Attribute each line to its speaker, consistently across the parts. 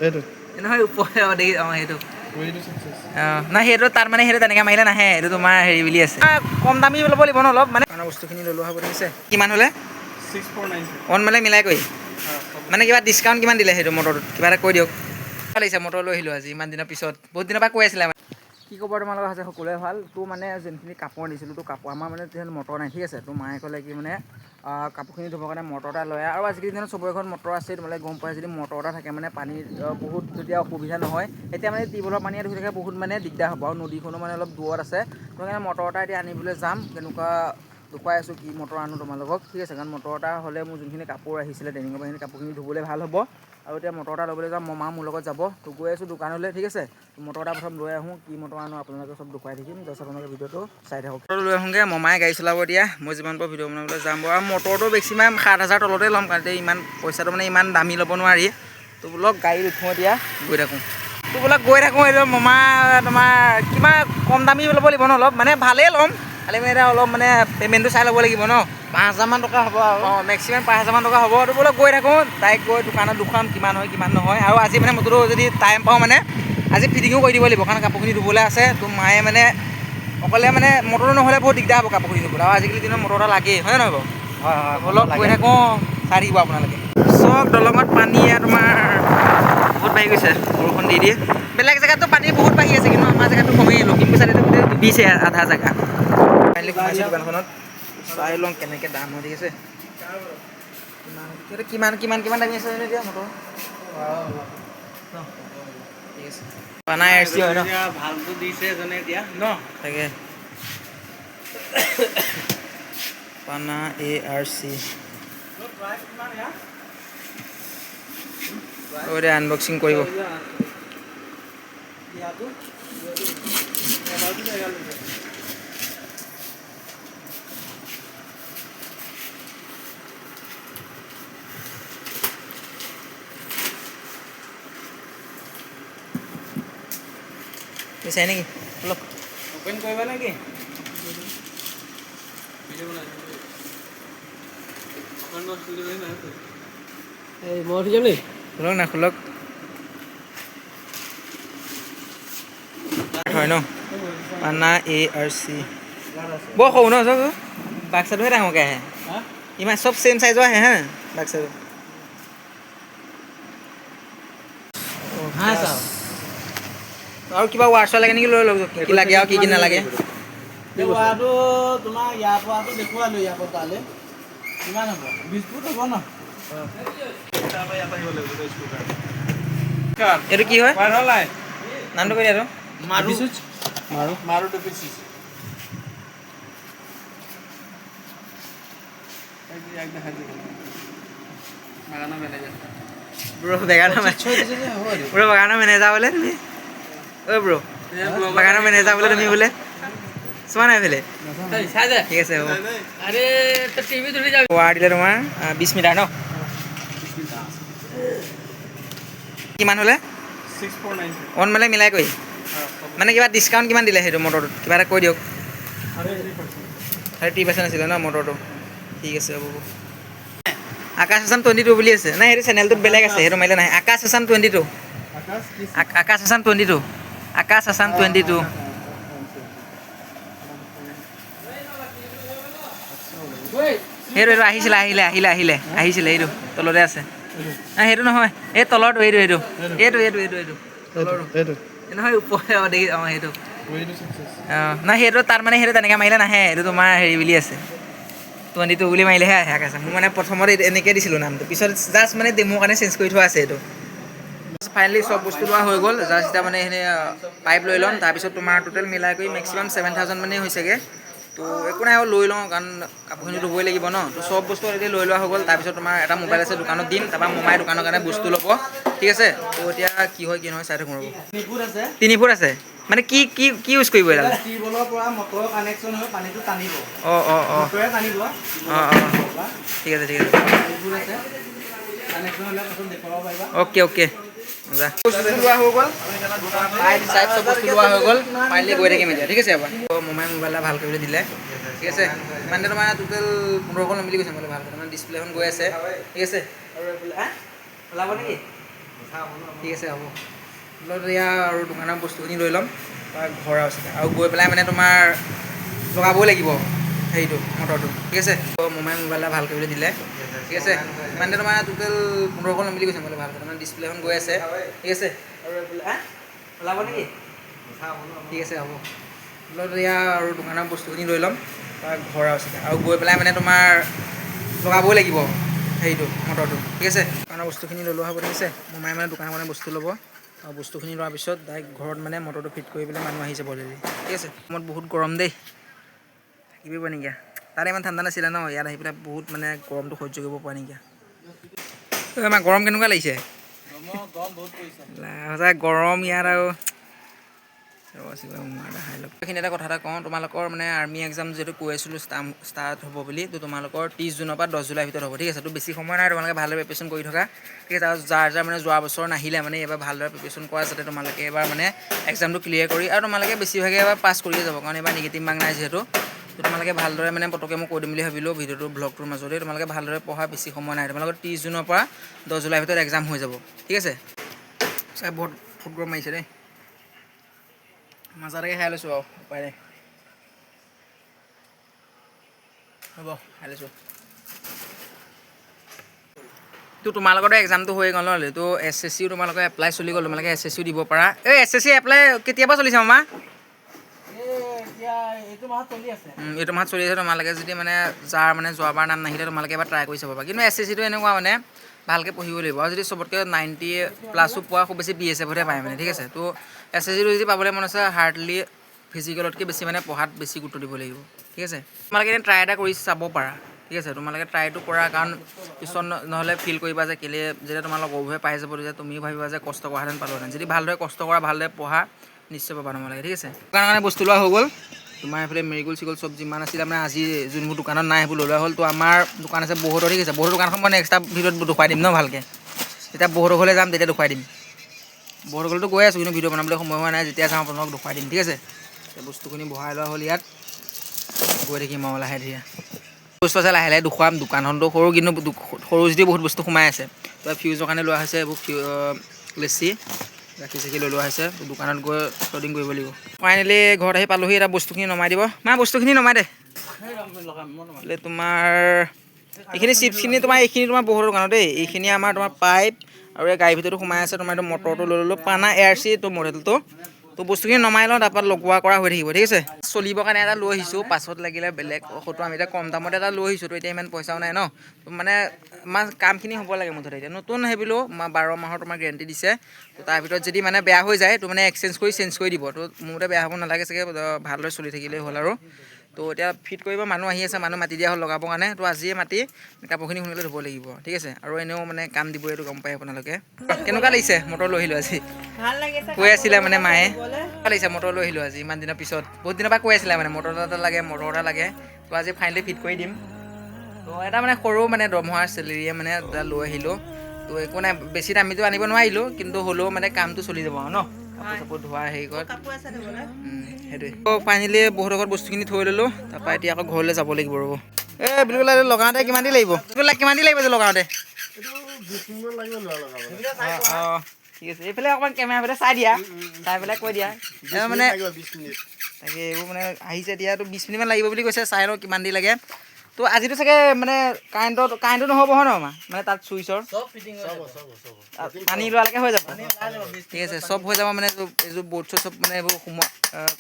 Speaker 1: এইটো
Speaker 2: নহয় ওপৰে দেখি সেইটো নাই সেইটো তাত মানে সেইটো তেনেকৈ মাৰিলে নাহে এইটো তোমাৰ হেৰি বুলি আছে কম দামী ল'ব লাগিব ন অলপ মানে বস্তুখিনি লৈ লোৱা হ'ব দেখিছে কিমান হ'লে
Speaker 1: 6490
Speaker 2: অন মানে মিলাই কৰি মানে কিবা ডিছকাউণ্ট কিমান দিলে সেইটো মটৰটোত কিবা এটা কৈ দিয়ক ভাল লাগিছে মটৰ লৈ আহিলোঁ আজি ইমান দিনৰ পিছত বহুত দিনৰ পৰা কৈ আছিলে মানে কি ক'ব তোমালোকৰ আছে সকলোৱে ভাল তোৰ মানে যোনখিনি কাপোৰ দিছিলোঁ তোৰ কাপোৰ আমাৰ মানে মটৰ নাই ঠিক আছে তোৰ মায়ে ক'লে কি মানে কাপোৰখিনি ধুবৰ কাৰণে মটৰ এটা লয় আৰু আজিকালি দিনত চবৰে ঘৰত মটৰ আছে তোমালোকে গম পাই যদি মটৰ এটা থাকে মানে পানীৰ বহুত যেতিয়া অসুবিধা নহয় এতিয়া মানে টিউবৱেলৰ পানীয়ে ধুই থাকে বহুত মানে দিগদাৰ হ'ব আৰু নদীখনো মানে অলপ দূৰত আছে সেইকাৰণে মটৰ এটা এতিয়া আনিবলৈ যাম কেনেকুৱা দেখুৱাই আছোঁ কি মটৰ আনো তোমালোকক ঠিক আছে কাৰণ মটৰ এটা হ'লে মোৰ যোনখিনি কাপোৰ আহিছিলে ট্ৰেইনিঙৰ পৰা সেইখিনি কাপোৰখিনি ধুবলৈ ভাল হ'ব আৰু এতিয়া মটৰ এটা ল'বলৈ যাম মা মোৰ লগত যাব তো গৈ আছোঁ দোকানলৈ ঠিক আছে মটৰ এটা প্ৰথম লৈ আহোঁ কি মটৰ আনো আপোনালোকে চব দেখুৱাই থাকিম তাৰপিছত আপোনালোকে ভিডিঅ'টো চাই থাকক মটৰটো লৈ আহোঁগৈ মমায়ে গাড়ী চলাব দিয়া মই যিমান পাৰোঁ ভিডিঅ' বনাবলৈ যাম বাৰু আৰু মটৰটো বেছিমান 7000 তলতে ল'ম কাৰণ ইমান পইচাটো মানে ইমান দামী ল'ব নোৱাৰি তো বোলক গাড়ীত উঠোঁ এতিয়া গৈ থাকোঁ তো বোলক গৈ থাকোঁ এইটো মমা তোমাৰ কিমান কম দামী ল'ব লাগিব ন অলপ মানে ভালেই ল'ম খালি মানে এতিয়া অলপ মানে পে'মেণ্টটো চাই ল'ব লাগিব ন 5000 টকা হ'ব আৰু মেক্সিমাম 5000 টকা হ'ব তো বোলক গৈ থাকোঁ ডাইৰেক্ট গৈ দোকানত দুখন কিমান হয় কিমান নহয় আৰু আজি মানে মটৰটো যদি টাইম পাওঁ মানে আজি ফিটিঙো কৰি দিব লাগিব কাৰণ কাপোৰখিনি ধুবলৈ আছে তো মায়ে মানে অকলে মানে মটৰটো নহ'লে বহুত দিগদাৰ হ'ব কাপোৰখিনি ধুবলৈ আৰু আজিকালি দিনত মটৰ এটা লাগেই হয় নহয় বাৰু হয় অলপ গৈ থাকোঁ চাই থাকিব আপোনালোকে চব দলঙত পানীয়ে তোমাৰ বহুত বাঢ়ি গৈছে বৰষুণ দি দিয়ে বেলেগ জেগাতো পানী বহুত বাঢ়ি আছে কিন্তু আমাৰ জেগাটো কমেই লখিমপুৰ চাইডেতো গোটেই ডুবিছে আধা জেগা কাইলৈ সোমাইছোঁ দোকানখনত চাই লওঁ কেনেকৈ দাম হৈ থাকিছে কিমান কিমান কিমান দামী আছে এতিয়া মটৰ ঠিক আছে পানা এৰ চি হয় ন ভালটো দিছে এজনে এতিয়া ন তাকে পানা ARC এতিয়া আনবক্সিং কৰিব চাই নেকি অলপ অপেন কৰিবা নেকি এই মই উঠি যাম নি খোলক না খোলক হয় ন পানা ARC বৰ সৰু ন চব বাক্সাটোহে ডাঙৰকৈ আহে ইমান চব চেম চাইজৰ আহে হা বাক্সাটো আৰু কিবা ৱাৰ্চাৰ লাগে নেকি লৈ লওক কি লাগে আৰু কি নালাগে
Speaker 1: ৱাৰটো তোমাৰ ইয়াৰ পৰাটো দেখুৱালোঁ ইয়াৰ পৰা তালৈ কিমান হ'ব 20 ফুট হ'ব ন
Speaker 2: এইটো কি হয় নামটো কৈ দিয়া আৰু
Speaker 1: মাৰু টপিচিছ
Speaker 2: বাগানৰ মেনেজাৰ বোলে তুমি অ' ব্ৰ বাগানৰ মেনেজাৰ বোলে তুমি বোলে চোৱা নাই বোলে ঠিক আছে হ'ব ৱাৰ দিলে তোমাৰ 20 মিটাৰ ন কিমান হ'লে
Speaker 1: 6490
Speaker 2: অন মানে মিলাই কৰি মানে কিবা ডিছকাউণ্ট কিমান দিলে সেইটো মটৰটোত কিবা এটা কৈ দিয়ক 30% আছিলে ন মটৰটো ঠিক আছে হ'ব আকাশ হাছান 22 বুলি আছে নাই সেইটো চেনেলটোত বেলেগ আছে সেইটো মাৰিলে নাই আকাশ হাছান 22 আকাশ হাছান 22 আকাশ হাছান 22 সেইটো আহিছিলে এইটো তলতে আছে নাই সেইটো নহয় এই তলৰটো এইটো নহয় ওপৰে দেখি সেইটো নাই সেইটো তাত মানে সেইটো তেনেকৈ মাৰিলে নাহে এইটো তোমাৰ হেৰি বুলি আছে 22 বুলি মাৰিলেহে আহে আকাশ মোৰ মানে প্ৰথমতে এনেকৈ দিছিলোঁ নামটো পিছত জাষ্ট মানে ডেমোৰ কাৰণে চেঞ্জ কৰি থোৱা আছে এইটো ফাইনেলি চব বস্তু লোৱা হৈ গ'ল জাষ্ট এতিয়া মানে সেইখিনি পাইপ লৈ ল'ম তাৰপিছত তোমাৰ টোটেল মিলাই কৰি মেক্সিমাম 7000 মানেই হৈছেগৈ তো একো নাই আৰু লৈ লওঁ কাৰণ কাপোৰখিনি ধুবই লাগিব ন তো চব বস্তু অলৰেডি লৈ লোৱা হৈ গ'ল তাৰপিছত তোমাৰ এটা মোবাইল আছে দোকানত দিম তাৰপৰা মোমাই দোকানৰ কাৰণে বস্তু ল'ব ঠিক আছে তো এতিয়া কি হয় কি নহয় চাই থাকোঁ ৰ'ব 3 ফুট আছে মানে কি কি কি ইউজ কৰিব এডাল
Speaker 1: টিউবৱেলৰ পৰা মটৰৰ কানেকশ্যন হৈ পানীটো টানিব
Speaker 2: অঁ
Speaker 1: মটৰে টানিব
Speaker 2: ঠিক আছে অ'কে মজা বস্তু লোৱা হৈ গ'ল পাইপ চাইপ চব বস্তু লোৱা হৈ গ'ল ফাইনেলি গৈ থাকিম এতিয়া ঠিক আছে এবাৰ মোমাই মোবাইল এটা ভাল কৰিবলৈ দিলে ঠিক আছে ইমান তোমাৰ টোটেল 1500 ল'ম বুলি কৈছে মানে ভাল মানে ডিছপ্লেখন গৈ আছে ঠিক আছে আৰু ওলাব নেকি ঠিক আছে হ'ব এয়া আৰু দোকানৰ বস্তুখিনি লৈ ল'ম তাৰ ঘৰ আছে আৰু গৈ পেলাই মানে তোমাৰ লগাবই লাগিব হেৰিটো মটৰটো ঠিক আছে মোমাই মোবাইল এটা ভাল কৰিবলৈ দিলে ঠিক আছে মানে তোমাৰ টোটেল 1500 ল'ম বুলি কৈছে মানে ভালকৈ মানে ডিছপ্লেখন গৈ আছে ঠিক আছে আৰু ওলাব নেকি ঠিক আছে হ'ব এয়া আৰু দোকানৰ বস্তুখিনি লৈ ল'ম তাৰ ঘৰ আছে আৰু গৈ পেলাই মানে তোমাৰ লগাবই লাগিব হেৰিটো মটৰটো ঠিক আছে দোকানৰ বস্তুখিনি লৈ লোৱা হ'ব ঠিক আছে মোমাই মানে দোকানৰ মানে বস্তু ল'ব আৰু বস্তুখিনি লোৱাৰ পিছত ডাইৰেক্ট ঘৰত মানে মটৰটো ফিট কৰি পেলাই মানুহ আহি যাব অলৰেডি ঠিক আছে মোৰ বহুত গৰম দেই থাকিবই পৰা নাইকিয়া তাত ইমান ঠাণ্ডা নাছিলে ন ইয়াত আহি পেলাই বহুত মানে গৰমটো সহ্য কৰিব পৰা নাইকিয়া আমাৰ গৰম কেনেকুৱা লাগিছে সঁচাই গৰম ইয়াত আৰু এইখিনি এটা কথা এটা কওঁ তোমালোকৰ মানে আৰ্মি এক্সাম যিহেতু কৈ আছিলোঁ ষ্টাৰ্ট হ'ব বুলি তো তোমালোকৰ 30 জুনৰ পৰা 10 জুলাইৰ ভিতৰত হ'ব ঠিক আছে তো বেছি সময় নাই তোমালোকে ভালদৰে প্ৰিপেৰেশ্যন কৰি থকা ঠিক আছে আৰু যাৰ মানে যোৱা বছৰ নাহিলে মানে এইবাৰ ভালদৰে প্ৰিপেৰেশ্যন কৰা যাতে তোমালোকে এবাৰ মানে এক্সামটো ক্লিয়াৰ কৰি আৰু তোমালোকে বেছিভাগে এবাৰ পাছ কৰিয়ে যাব কাৰণ এইবাৰ নিগেটিভ মাৰ্ক নাই যিহেতু তো তোমালোকে ভালদৰে মানে পটকৈ মই কৈ দিম বুলি ভাবিলোঁ ভিডিঅ'টো ব্লগটোৰ মাজতে তোমালোকে ভালদৰে পঢ়া বেছি সময় নাই তোমালোকৰ 30 জুনৰ পৰা 10 জুলাইৰ ভিতৰত এক্সাম হৈ যাব ঠিক আছে চাই বহুত গৰম মাৰিছে দেই মাজা এটাকে খাই লৈছোঁ আৰু উপায় নাই হ'ব খাই লৈছোঁ তো তোমালোকৰতো এক্সামটো হৈ গ'ল ন তো SSCও তোমালোকৰ এপ্লাই চলি গ'ল তোমালোকে SSCও দিব পাৰা এই SSC এপ্লাই কেতিয়াবা চলিছে মামা এইটো মাহত চলি আছে তোমালোকে যদি মানে যাৰ মানে যোৱাবাৰ নাম নাহিলে তোমালোকে এবাৰ ট্ৰাই কৰি চাব পাৰা কিন্তু SSCটো এনেকুৱা মানে ভালকৈ পঢ়িব লাগিব আৰু যদি চবতকৈ 90+ পোৱা খুব বেছি BSFতহে পায় মানে ঠিক আছে তো SSCটো যদি পাবলৈ মন আছে হাৰ্ডলি ফিজিকেলতকৈ বেছি মানে পঢ়াত বেছি গুৰুত্ব দিব লাগিব ঠিক আছে তোমালোকে এনে ট্ৰাই এটা কৰি চাব পাৰা ঠিক আছে তোমালোকে ট্ৰাইটো কৰা কাৰণ পিছত নহ'লে ফিল কৰিবা যে কেলৈ যেতিয়া তোমালোক অভয়ে পাই যাব তেতিয়া তুমিও ভাবিবা যে কষ্ট কৰাহেঁতেন পালোহেঁতেন যদি ভালদৰে কষ্ট কৰা ভালদৰে পঢ়া নিশ্চয় পাবা তোমালোকে ঠিক আছে কাৰণে বস্তু লোৱা হৈ গ'ল তোমাৰ এইফালে মেৰিগোল চিগোল চব যিমান আছিলে মানে আজি যোনবোৰ দোকানত নাই সেইবোৰ লৈ লোৱা হ'ল তো আমাৰ দোকান আছে বহুতৰ ঠিক আছে বহুত দোকানখন মই নেক্সট ভিডিঅ'ত দেখুৱাই দিম ন ভালকৈ যেতিয়া বহুতৰ ঘৰলৈ যাম তেতিয়া দেখুৱাই দিম বহুতৰ ঘৰতো গৈ আছোঁ কিন্তু ভিডিঅ' বনাবলৈ সময় হোৱা নাই যেতিয়া যাওঁ আপোনালোকক দেখুৱাই দিম ঠিক আছে বস্তুখিনি বহাই লোৱা হ'ল ইয়াত গৈ থাকিম আৰু লাহে ধীৰে বস্তু আছে লাহে লাহে দেখুৱাম দোকানখনটো সৰু কিন্তু সৰু যদি বহুত বস্তু সোমাই আছে তো ফিউজৰ কাৰণে লোৱা হৈছে এইবোৰ লেচি গাখীৰ চাখীৰ লৈ লোৱা হৈছে দোকানত গৈ শ্বডিং কৰিব লাগিব ফাইনেলি ঘৰত আহি পালোহি এটা বস্তুখিনি নমাই দিব মা বস্তুখিনি নমাই দে তোমাৰ এইখিনি চিপছখিনি তোমাৰ এইখিনি তোমাৰ বহুত দোকানত দেই এইখিনি আমাৰ তোমাৰ পাইপ আৰু এই গাড়ীৰ ভিতৰতো সোমাই আছে তোমাৰ এইটো মটৰটো লৈ ল'লোঁ পানা ARC এইটো মডেলটো তো বস্তুখিনি নমাই লওঁ তাৰপৰা লগোৱা কৰা হৈ থাকিব ঠিক আছে চলিবৰ কাৰণে এটা লৈ আহিছোঁ পাছত লাগিলে বেলেগ ঔষধটো আমি এতিয়া কম দামত এটা লৈ আহিছোঁ তো এতিয়া ইমান পইচাও নাই ন মানে আমাৰ কামখিনি হ'ব লাগে মুঠতে এতিয়া নতুন সেইবিলো 12 মাহৰ তোমাৰ গেৰেণ্টি দিছে তো তাৰ ভিতৰত যদি মানে বেয়া হৈ যায় তো মানে চেঞ্জ কৰি দিব তো মোৰ মতে বেয়া হ'ব নালাগে চাগে ভালদৰে চলি থাকিলেই হ'ল আৰু তো এতিয়া ফিট কৰিব মানুহ আহি আছে মানুহ মাতি দিয়া হ'ল লগাবৰ কাৰণে তো আজিয়ে মাতি কাপোৰখিনি সোনকালে ধুব লাগিব ঠিক আছে আৰু এনেও মানে কাম দিব এইটো গম পায় আপোনালোকে কেনেকুৱা লাগিছে মটৰ লৈ আহিলোঁ আজি
Speaker 3: ভাল লাগিছে
Speaker 2: কৈ আছিলে মানে মায়ে ভাল লাগিছে মটৰ লৈ আহিলোঁ আজি ইমান দিনৰ পিছত বহুত দিনৰ পৰা কৈ আছিলে মানে মটৰ এটা লাগে তো আজি ফাইনেলি ফিট কৰি দিম তো এটা মানে সৰু মানে দৰমহাৰ চেলেৰিয়ে মানে এটা লৈ আহিলোঁ তো একো নাই বেছি দামীটো আনিব নোৱাৰিলোঁ কিন্তু হ'লেও মানে কামটো চলি যাব আৰু ন কাপোৰ চাপোৰ ধোৱা হেৰি কৰা সেইটোৱে তো ফাইনেলি বহুত আগত বস্তুখিনি থৈ ল'লোঁ তাৰপৰা এতিয়া আকৌ ঘৰলৈ যাব লাগিব ৰ'ব এই বিলকুল লগাওঁতে কিমান দিন লাগিব কিমান দিন লাগিব যে লগাওঁতে অঁ ঠিক আছে এইফালে অকণমান কেমেৰা ফালে চাই দিয়া চাই পেলাই কৈ দিয়া মানে তাকে এইবোৰ মানে আহিছে এতিয়াতো 20 মিনিটমান লাগিব বুলি কৈছে চাই লওঁ কিমান দেৰি লাগে তো আজিতো চাগে মানে কাৰেণ্টটো নহ'ব হয় ন মানে তাত চুইচৰ পানী লোৱালৈকে হৈ যাব ঠিক আছে চব হৈ যাব মানে এইযোৰ বৰ্ড চব মানে এইবোৰ সোমোৱা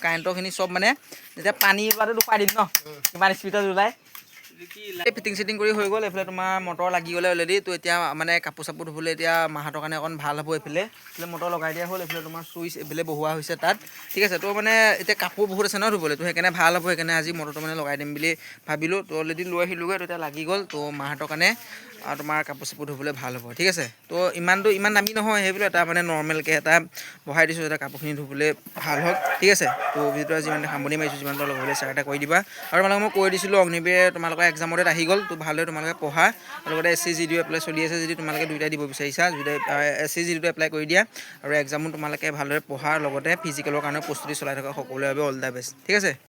Speaker 2: কাৰেণ্টৰখিনি চব মানে যেতিয়া পানী লোৱাটো দেখুৱাই দিম ন কিমান স্পীডত ওলায় ফিটিং চিটিং কৰি হৈ গ'ল এইফালে তোমাৰ মটৰ লাগি গ'লে অলৰেডি তো এতিয়া মানে কাপোৰ চাপোৰ ধুবলৈ এতিয়া মাহঁতৰ কাৰণে অকণ ভাল হ'ব এইফালে মটৰ লগাই দিয়া হ'ল এইফালে তোমাৰ চুইচ এইফালে বহুৱা হৈছে তাত ঠিক আছে তো মানে এতিয়া কাপোৰ বহুত আছে ন ধুবলৈ তো সেইকাৰণে ভাল হ'ব সেইকাৰণে আজি মটৰটো মানে লগাই দিম বুলি ভাবিলোঁ তো অলৰেডি লৈ আহিলোঁগৈ তো এতিয়া লাগি গ'ল তো মাহঁতৰ কাৰণে তোমাৰ কাপোৰ চাপোৰ ধুবলৈ ভাল হ'ব ঠিক আছে তো ইমান দামী নহয় সেইবোলো এটা মানে নৰ্মেলকৈ এটা বহাই দিছোঁ যাতে কাপোৰখিনি ধুবলৈ ভাল হওক ঠিক আছে তো ভিডিঅ'টো যিমান সামৰণি মাৰিছোঁ যিমান লগাবলৈ শ্বেয়াৰ এটা কৰি দিবা আৰু তোমালোকক মই কৈ দিছিলোঁ অগ্নিবীৰে তোমালোকৰ এক্সামৰ ডেট আহি গ'ল তো ভালদৰে তোমালোকে পঢ়া আৰু লগতে SC এপ্লাই চলি আছে যদি তোমালোকে দুইটা দিব বিচাৰিছা SC এপ্লাই কৰি দিয়া আৰু এক্সামো তোমালোকে ভালদৰে পঢ়াৰ লগতে ফিজিকেলৰ কাৰণে প্ৰস্তুতি চলাই থকা সকলোৰে বাবে অল দ্য বেষ্ট ঠিক আছে।